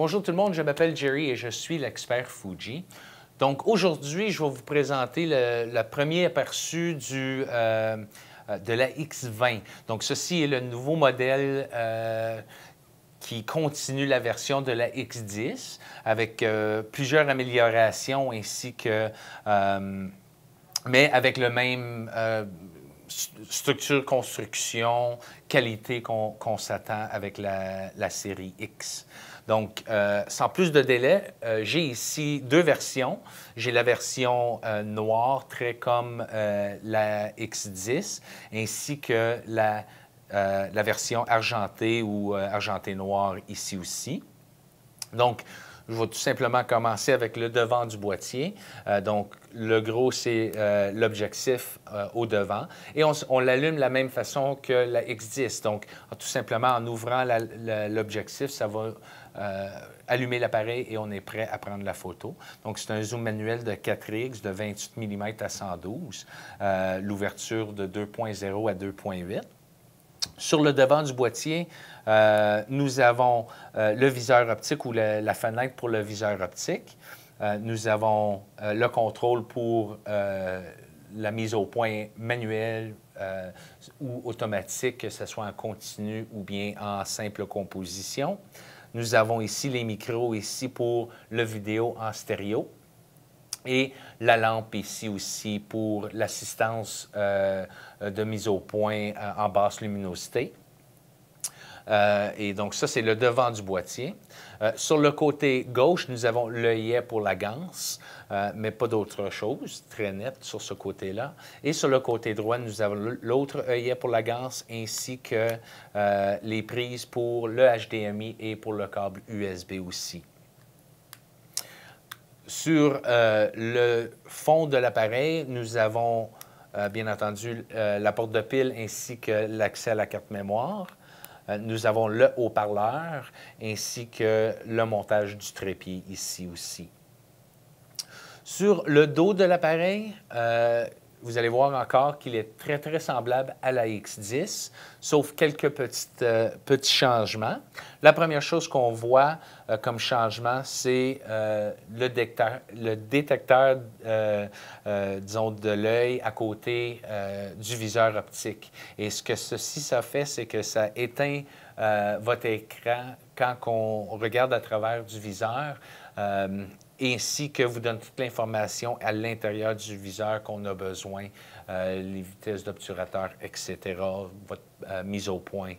Bonjour tout le monde, je m'appelle Jerry et je suis l'expert Fuji. Donc aujourd'hui, je vais vous présenter le premier aperçu de la X20. Donc ceci est le nouveau modèle qui continue la version de la X10 avec plusieurs améliorations ainsi que, mais avec le même structure, construction, qualité qu'on s'attend avec la série X. Donc, sans plus de délai, j'ai ici deux versions. J'ai la version noire, très comme la X10, ainsi que la version argentée ou argentée noire ici aussi. Donc, je vais tout simplement commencer avec le devant du boîtier. Donc, le gros, c'est l'objectif au devant. Et on l'allume de la même façon que la X10. Donc, tout simplement, en ouvrant l'objectif, ça va allumer l'appareil et on est prêt à prendre la photo. Donc, c'est un zoom manuel de 4X de 28 mm à 112, l'ouverture de 2.0 à 2.8. Sur le devant du boîtier, nous avons le viseur optique ou la fenêtre pour le viseur optique. Nous avons le contrôle pour la mise au point manuelle ou automatique, que ce soit en continu ou bien en simple composition. Nous avons ici les micros ici pour le vidéo en stéréo. Et la lampe ici aussi pour l'assistance de mise au point en basse luminosité. Et donc, ça, c'est le devant du boîtier. Sur le côté gauche, nous avons l'œillet pour la ganse, mais pas d'autre chose, très net sur ce côté-là. Et sur le côté droit, nous avons l'autre œillet pour la ganse, ainsi que les prises pour le HDMI et pour le câble USB aussi. Sur le fond de l'appareil, nous avons bien entendu la porte de pile ainsi que l'accès à la carte mémoire. Nous avons le haut-parleur ainsi que le montage du trépied ici aussi. Sur le dos de l'appareil, vous allez voir encore qu'il est très, très semblable à la X10, sauf quelques petits changements. La première chose qu'on voit comme changement, c'est le détecteur disons, de l'œil à côté du viseur optique. Et ce que ça fait, c'est que ça éteint votre écran quand on regarde à travers du viseur. Ainsi que vous donne toute l'information à l'intérieur du viseur qu'on a besoin, les vitesses d'obturateur, etc., votre mise au point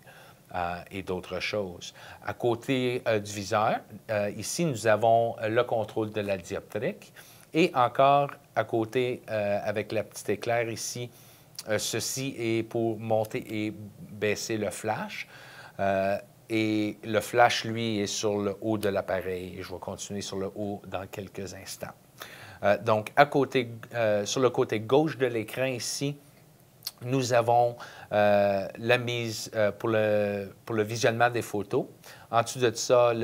et d'autres choses. À côté du viseur, ici, nous avons le contrôle de la dioptrique et encore à côté, avec la petite éclair ici, ceci est pour monter et baisser le flash. Et le flash, lui, est sur le haut de l'appareil. Je vais continuer sur le haut dans quelques instants. Donc, sur le côté gauche de l'écran ici, nous avons la mise pour le visionnement des photos. En dessous de ça,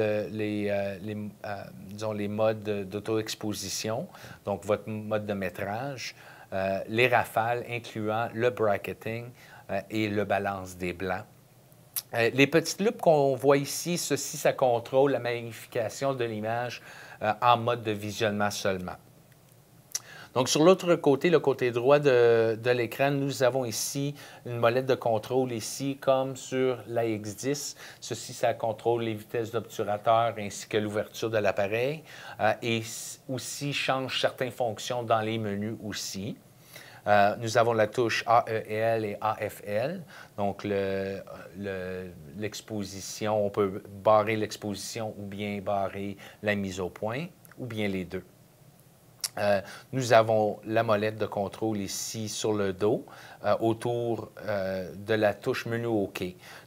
disons, les modes d'auto-exposition, donc votre mode de métrage, les rafales incluant le bracketing et le balance des blancs. Les petites loupes qu'on voit ici, ça contrôle la magnification de l'image en mode de visionnement seulement. Donc, sur l'autre côté, le côté droit de l'écran, nous avons ici une molette de contrôle ici, comme sur la X10. Ceci, ça contrôle les vitesses d'obturateur ainsi que l'ouverture de l'appareil et aussi change certaines fonctions dans les menus aussi. Nous avons la touche AEL et AFL, donc l'exposition, on peut barrer l'exposition ou bien barrer la mise au point, ou bien les deux. Nous avons la molette de contrôle ici sur le dos, autour de la touche menu OK.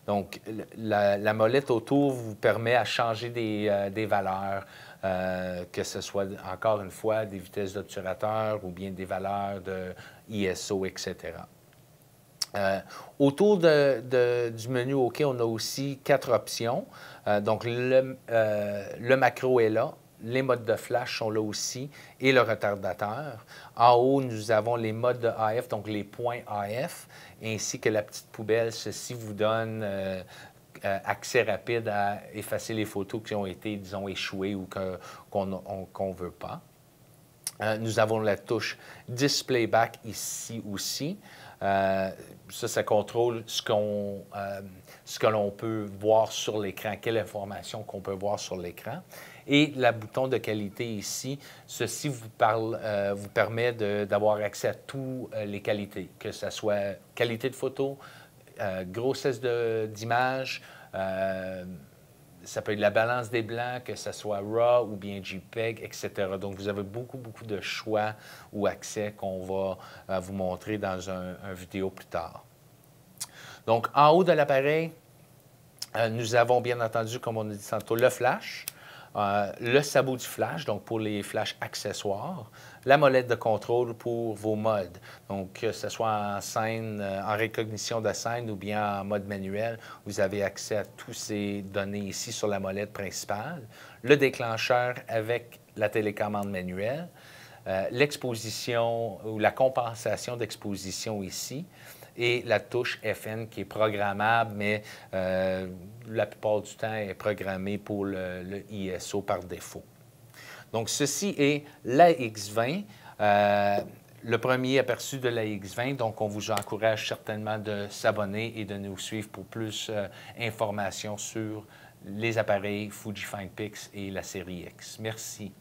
Donc, la molette autour vous permet à changer des valeurs, que ce soit, encore une fois, des vitesses d'obturateur ou bien des valeurs de ISO, etc. Autour du menu OK, on a aussi 4 options. Donc, le macro est là. Les modes de flash sont là aussi et le retardateur. En haut, nous avons les modes de AF, donc les points AF, ainsi que la petite poubelle. Ceci vous donne accès rapide à effacer les photos qui ont été, disons, échouées ou qu'on ne veut pas. Nous avons la touche Display Back ici aussi. Ça contrôle ce que l'on peut voir sur l'écran, quelle information qu'on peut voir sur l'écran. Et le bouton de qualité ici, ceci vous permet d'avoir accès à toutes les qualités, que ce soit qualité de photo, grossesse d'image, ça peut être la balance des blancs, que ce soit RAW ou bien JPEG, etc. Donc, vous avez beaucoup de choix ou accès qu'on va vous montrer dans un vidéo plus tard. Donc, en haut de l'appareil, nous avons bien entendu, comme on a dit tantôt, le flash, le sabot du flash, donc pour les flashs accessoires, la molette de contrôle pour vos modes, donc que ce soit en scène, en recognition de scène ou bien en mode manuel, vous avez accès à toutes ces données ici sur la molette principale, le déclencheur avec la télécommande manuelle, l'exposition ou la compensation d'exposition ici, et la touche FN qui est programmable, mais la plupart du temps est programmée pour le ISO par défaut. Donc, ceci est l'AX20, le premier aperçu de l'AX20. Donc, on vous encourage certainement de s'abonner et de nous suivre pour plus d'informations sur les appareils Fujifilm Pix et la série X. Merci.